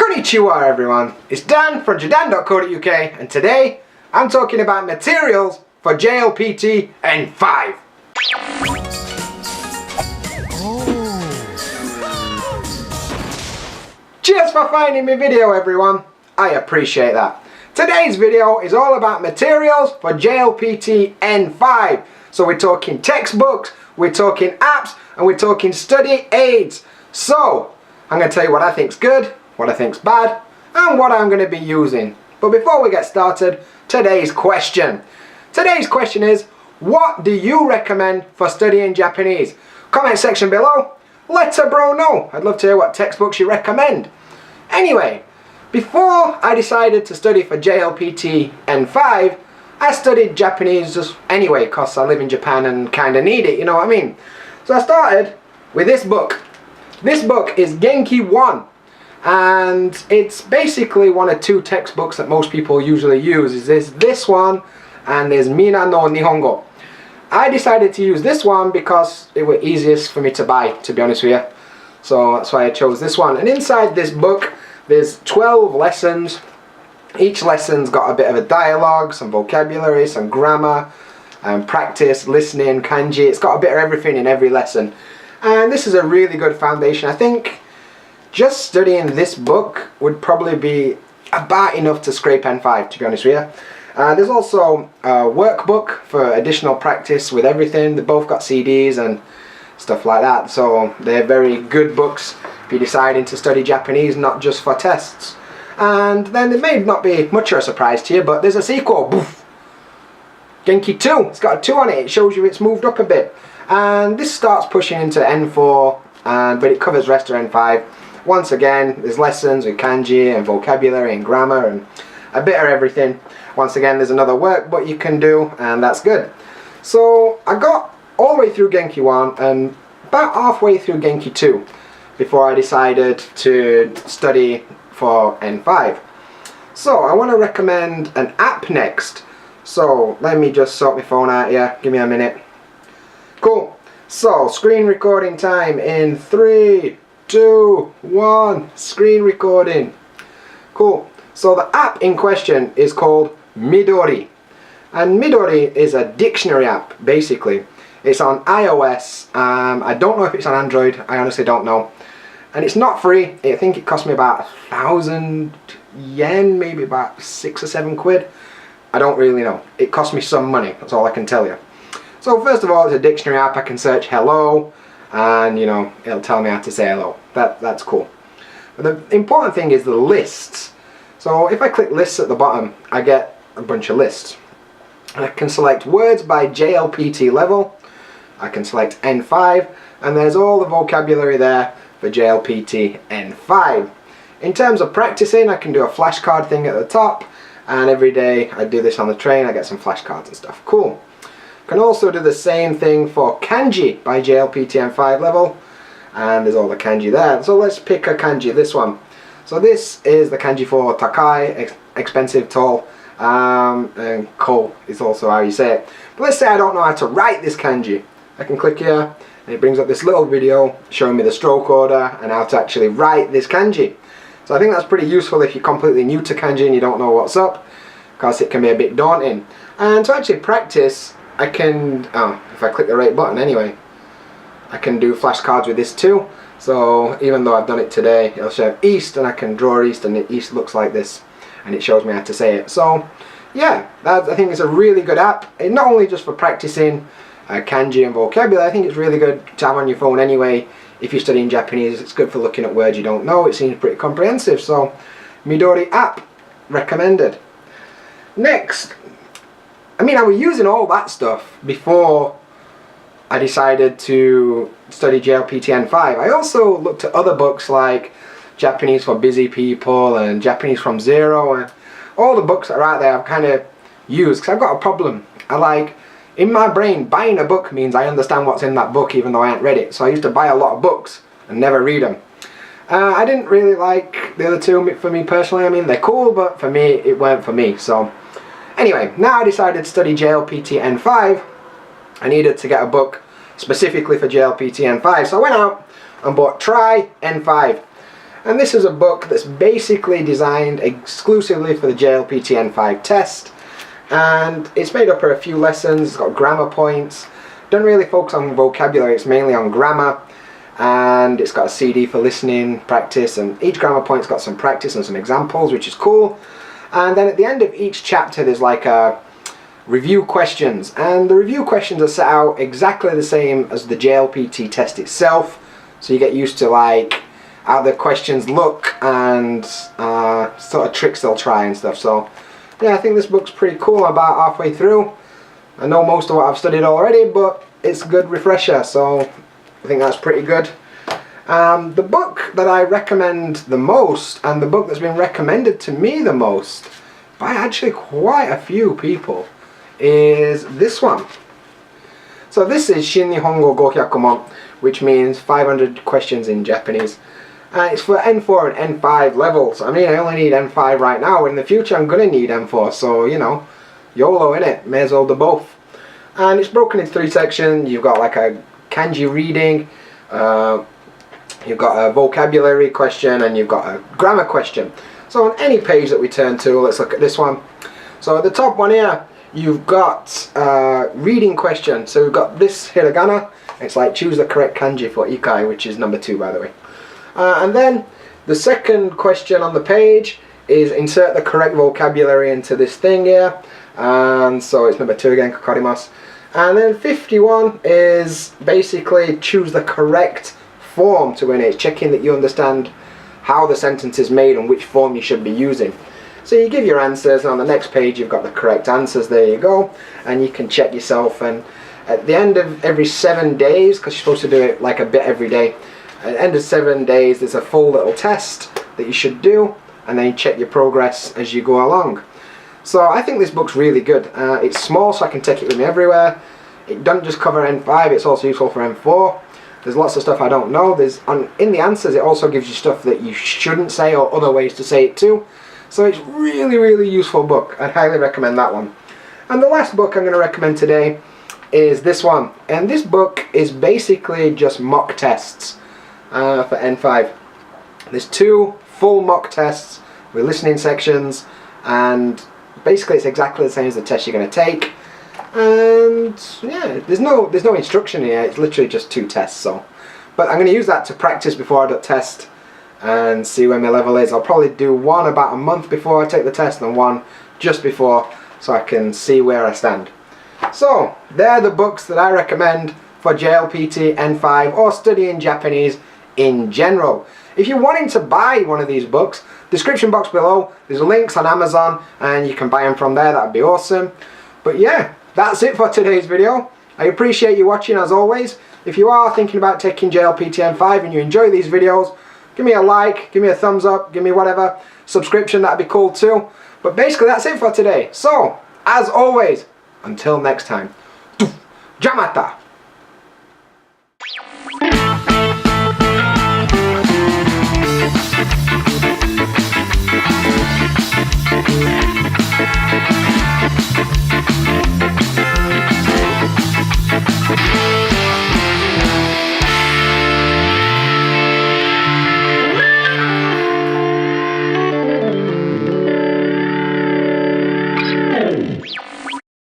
Konnichiwa everyone, it's Dan from JaDan.co.uk and today I'm talking about materials for JLPT N5. Cheers for finding my video everyone, I appreciate that. Today's video is all about materials for JLPT N5. So we're talking textbooks, we're talking apps, and we're talking study aids. So I'm going to tell you what I think's good, what I think's bad, and what I'm going to be using. But before we get started, today's question. Today's question is, what do you recommend for studying Japanese? Comment section below, let a bro know. I'd love to hear what textbooks you recommend. Anyway, before I decided to study for JLPT N5, I studied Japanese just anyway because I live in Japan and kind of need it, you know what I mean? So I started with this book. This book is Genki 1. And it's basically one of two textbooks that most people usually use. There's this one and there's Mina no Nihongo. I decided to use this one because it was easiest for me to buy, to be honest with you. So that's why I chose this one. And inside this book there's 12 lessons. Each lesson's got a bit of a dialogue, some vocabulary, some grammar, practice, listening, kanji. It's got a bit of everything in every lesson. And this is a really good foundation. I think just studying this book would probably be about enough to scrape N5, to be honest with you. There's also a workbook for additional practice with everything. They both got CDs and stuff like that. So they're very good books if you're deciding to study Japanese, not just for tests. And then it may not be much of a surprise to you, but there's a sequel. Boof. Genki 2. It's got a 2 on it. It shows you it's moved up a bit. And this starts pushing into N4, but it covers rest of N5. Once again, there's lessons with kanji and vocabulary and grammar and a bit of everything. Once again, there's another workbook you can do, and that's good. So I got all the way through Genki 1 and about halfway through Genki 2 before I decided to study for N5. So I want to recommend an app next. So let me just sort my phone out here. Give me a minute. Cool. So screen recording time in 3, 2, 1. Screen recording. Cool. So the app in question is called Midori. And Midori is a dictionary app, basically. It's on iOS. I don't know if it's on Android. I honestly don't know. And it's not free. I think it cost me about 1,000 yen, maybe about 6 or 7 quid. I don't really know. It cost me some money. That's all I can tell you. So first of all, it's a dictionary app. I can search hello. And you know, it'll tell me how to say hello. That's cool. But the important thing is the lists. So if I click lists at the bottom, I get a bunch of lists. And I can select words by JLPT level. I can select N5, and there's all the vocabulary there for JLPT N5. In terms of practicing, I can do a flashcard thing at the top, and every day I do this on the train, I get some flashcards and stuff. Cool. Can also do the same thing for kanji by JLPT N5 level, and there's all the kanji there. So let's pick a kanji, this one. So this is the kanji for takai, expensive, tall, and ko is also how you say it. But let's say I don't know how to write this kanji. I can click here and it brings up this little video showing me the stroke order and how to actually write this kanji. So I think that's pretty useful if you're completely new to kanji and you don't know what's up, because it can be a bit daunting. And to actually practice, I can, if I click the right button anyway, I can do flashcards with this too. So even though I've done it today, it'll show east and I can draw east, and the east looks like this and it shows me how to say it. So yeah, I think it's a really good app. Not only just for practicing kanji and vocabulary, I think it's really good to have on your phone anyway. If you're studying Japanese, it's good for looking at words you don't know. It seems pretty comprehensive. So Midori app, recommended. Next, I mean, I was using all that stuff before I decided to study JLPT N5. I also looked at other books like Japanese for Busy People and Japanese from Zero, and all the books that are out there I've kind of used because I've got a problem. In my brain, buying a book means I understand what's in that book even though I haven't read it. So I used to buy a lot of books and never read them. I didn't really like the other two for me personally. I mean, they're cool, but for me, it weren't for me. So anyway, now I decided to study JLPT N5. I needed to get a book specifically for JLPT N5. So I went out and bought Try N5. And this is a book that's basically designed exclusively for the JLPT N5 test. And it's made up of a few lessons. It's got grammar points. Don't really focus on vocabulary, it's mainly on grammar. And it's got a CD for listening, practice, and each grammar point's got some practice and some examples, which is cool. And then at the end of each chapter there's like a review questions, and the review questions are set out exactly the same as the JLPT test itself, so you get used to like how the questions look and sort of tricks they'll try and stuff. So yeah, I think this book's pretty cool. I'm about halfway through. I know most of what I've studied already, but it's a good refresher, so I think that's pretty good. The book that I recommend the most, and the book that's been recommended to me the most by actually quite a few people, is this one. So this is Shinny Hong 500 mon, which means 500 questions in Japanese. It's for N4 and N5 levels. I mean, I only need N5 right now. In the future I'm going to need N4, so you know, YOLO innit, may as well do both. And it's broken into 3 sections. You've got like a kanji reading, you've got a vocabulary question, and you've got a grammar question. So on any page that we turn to, let's look at this one. So at the top one here, you've got reading question. So we've got this hiragana. It's like choose the correct kanji for ikai, which is number 2 by the way. And then the second question on the page is insert the correct vocabulary into this thing here. And so it's number 2 again, kakarimasu. And then 51 is basically choose the correct form to win it. It's checking that you understand how the sentence is made and which form you should be using. So you give your answers, and on the next page you've got the correct answers. There you go, and you can check yourself. And at the end of every 7 days, because you're supposed to do it like a bit every day, at the end of 7 days there's a full little test that you should do, and then you check your progress as you go along. So I think this book's really good. It's small, so I can take it with me everywhere. It doesn't just cover N5, it's also useful for N4. There's lots of stuff I don't know. In the answers it also gives you stuff that you shouldn't say or other ways to say it too. So it's really useful book. I'd highly recommend that one. And the last book I'm going to recommend today is this one. And this book is basically just mock tests for N5. There's 2 full mock tests with listening sections, and basically it's exactly the same as the test you're going to take. And yeah, there's no instruction here. It's literally just 2 tests. So, but I'm going to use that to practice before I do test and see where my level is. I'll probably do one about a month before I take the test and one just before, so I can see where I stand. So they're the books that I recommend for JLPT N5 or studying Japanese in general. If you're wanting to buy one of these books, description box below, there's links on Amazon and you can buy them from there. That would be awesome. But yeah, that's it for today's video. I appreciate you watching as always. If you are thinking about taking JLPT N5 and you enjoy these videos, give me a like, give me a thumbs up, give me whatever. Subscription, that'd be cool too. But basically that's it for today. So, as always, until next time, Jamata!